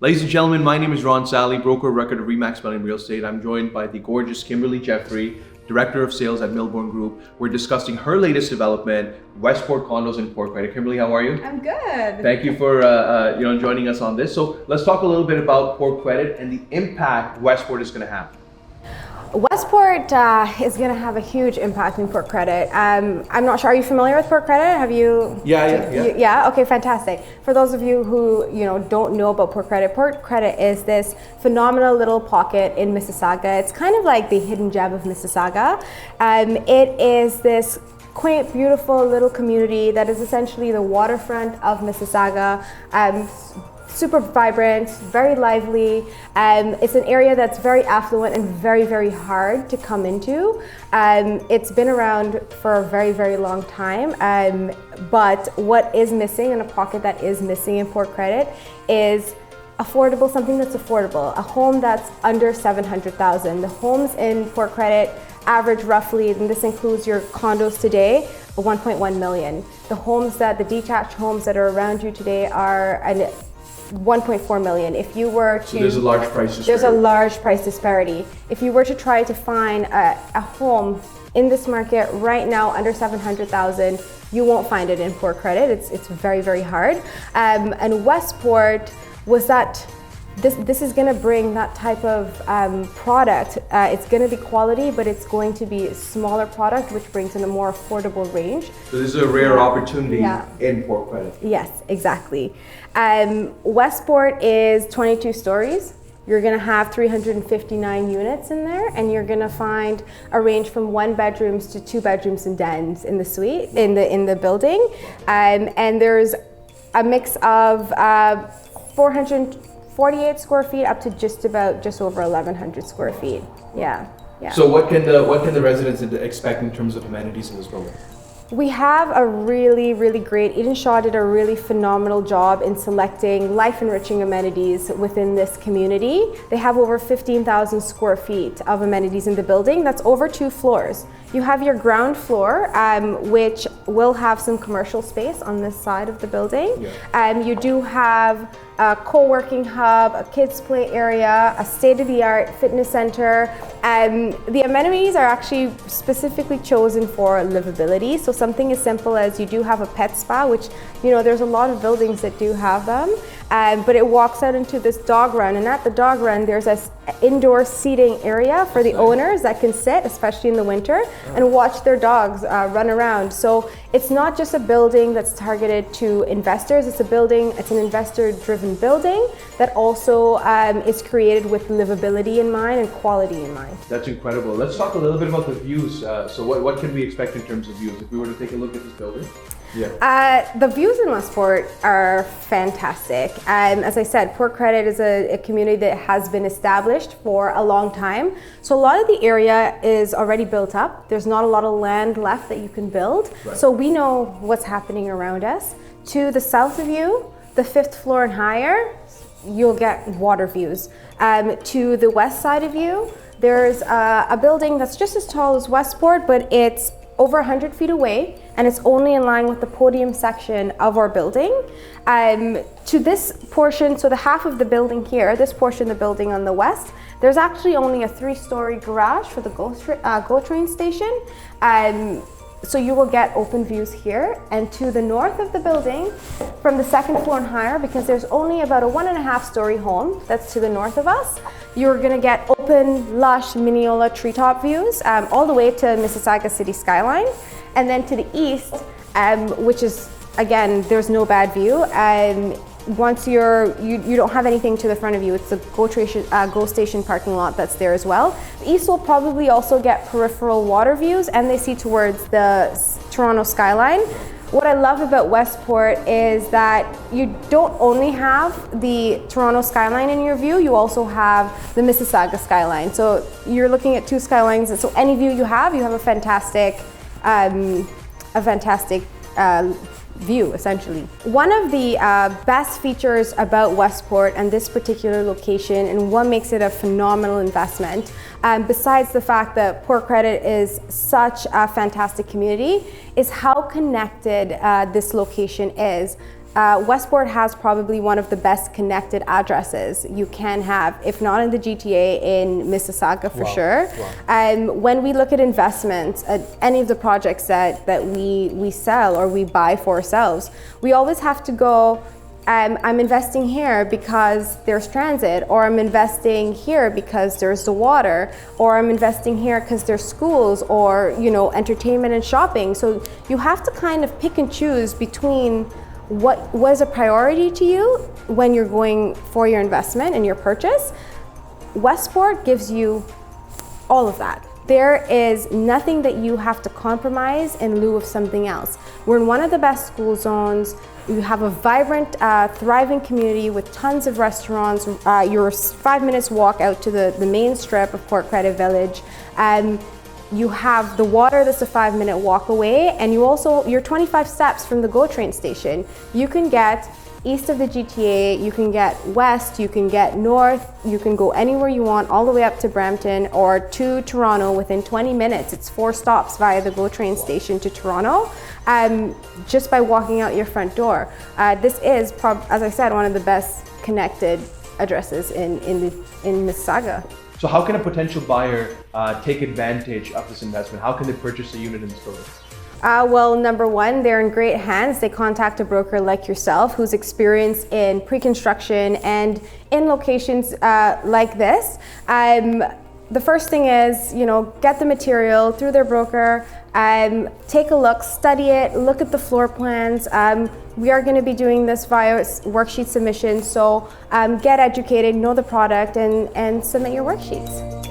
Ladies and gentlemen, my name is Ron Sally, broker of record of Remax Melon Real Estate. I'm joined by the gorgeous Kimberly Jeffrey, Director of Sales at Milborne Group. We're discussing her latest development, Westport Condos in Port Credit. Kimberly, how are you? I'm good. Thank you for joining us on this. So let's talk a little bit about Port Credit and the impact Westport is going to have. Westport is going to have a huge impact in Port Credit. I'm not sure. Are you familiar with Port Credit? Have you? Yeah. Yeah. Okay. Fantastic. For those of you who don't know about Port Credit is this phenomenal little pocket in Mississauga. It's kind of like the hidden gem of Mississauga. It is this quaint, beautiful little community that is essentially the waterfront of Mississauga. Super vibrant, very lively. It's an area that's very affluent and very, very hard to come into. It's been around for a very, very long time. But what is missing, and a pocket that is missing in Port Credit, is affordable, something that's affordable. A home that's under $700,000. The homes in Port Credit average roughly, and this includes your condos today, 1.1 million. The detached homes that are around you today are 1.4 million. If you were to, so there's a large price disparity. There's a large price disparity. If you were to try to find a home in this market right now under 700,000, you won't find it in Port Credit. It's very, very hard. And Westport was that. This is going to bring that type of product. It's going to be quality, but it's going to be a smaller product, which brings in a more affordable range. So this is a rare opportunity in Port Credit. Yes, exactly. Westport is 22 stories. You're going to have 359 units in there, and you're going to find a range from 1 bedrooms to 2 bedrooms and dens in the suite in the building, and there's a mix of 448 square feet up to just over 1,100 square feet. Yeah. So what can the residents expect in terms of amenities in this building? We have a really, really great, Eden Shaw did a really phenomenal job in selecting life-enriching amenities within this community. They have over 15,000 square feet of amenities in the building. That's over 2 floors. You have your ground floor, which will have some commercial space on this side of the building. Yeah. You do have a co-working hub, a kids play area, a state-of-the-art fitness center. The amenities are actually specifically chosen for livability. So something as simple as you do have a pet spa, which there's a lot of buildings that do have them. But it walks out into this dog run, and at the dog run there's an indoor seating area for the owners that can sit, especially in the winter, and watch their dogs run around. So it's not just a building that's targeted to investors, it's an investor-driven building that also is created with livability in mind and quality in mind. That's incredible. Let's talk a little bit about the views. So what can we expect in terms of views if we were to take a look at this building? Yeah. The views in Westport are fantastic. As I said, Port Credit is a community that has been established for a long time. So a lot of the area is already built up. There's not a lot of land left that you can build. Right. So we know what's happening around us. To the south of you, the 5th floor and higher, you'll get water views. To the west side of you, there's a building that's just as tall as Westport, but it's over 100 feet away, and it's only in line with the podium section of our building. To this portion, so the half of the building here, this portion of the building on the west, there's actually only a 3-story garage for the GO train station. So you will get open views here. And to the north of the building, from the 2nd floor and higher, because there's only about a 1.5-story home that's to the north of us, you're gonna get open, lush, Mineola treetop views all the way to Mississauga city skyline. And then to the east, which is, again, there's no bad view. Once you don't have anything to the front of you, it's the GO station parking lot that's there as well. The east will probably also get peripheral water views, and they see towards the Toronto skyline. What I love about Westport is that you don't only have the Toronto skyline in your view, you also have the Mississauga skyline. So you're looking at 2 skylines, and so any view you have a fantastic view, essentially. One of the best features about Westport and this particular location, and what makes it a phenomenal investment, besides the fact that Port Credit is such a fantastic community, is how connected this location is. Westport has probably one of the best connected addresses you can have, if not in the GTA, in Mississauga for sure. When we look at investments, at any of the projects that we sell or we buy for ourselves, we always have to go, I'm investing here because there's transit, or I'm investing here because there's the water, or I'm investing here because there's schools, or entertainment and shopping. So you have to kind of pick and choose between what was a priority to you when you're going for your investment and your purchase. Westport gives you all of that. There is nothing that you have to compromise in lieu of something else. We're in one of the best school zones. You have a vibrant, thriving community with tons of restaurants. You're 5 minutes walk out to the main strip of Port Credit Village. You have the water that's a 5-minute walk away, and you're 25 steps from the GO train station. You can get east of the GTA, you can get west, you can get north, you can go anywhere you want, all the way up to Brampton or to Toronto within 20 minutes. It's 4 stops via the GO train station to Toronto, just by walking out your front door. This is, as I said, one of the best connected addresses in Mississauga. So how can a potential buyer take advantage of this investment? How can they purchase a unit in this building? Well, number one, they're in great hands. They contact a broker like yourself who's experienced in pre-construction and in locations like this. The first thing is, get the material through their broker, take a look, study it, look at the floor plans. We are going to be doing this via worksheet submission, so get educated, know the product, and submit your worksheets.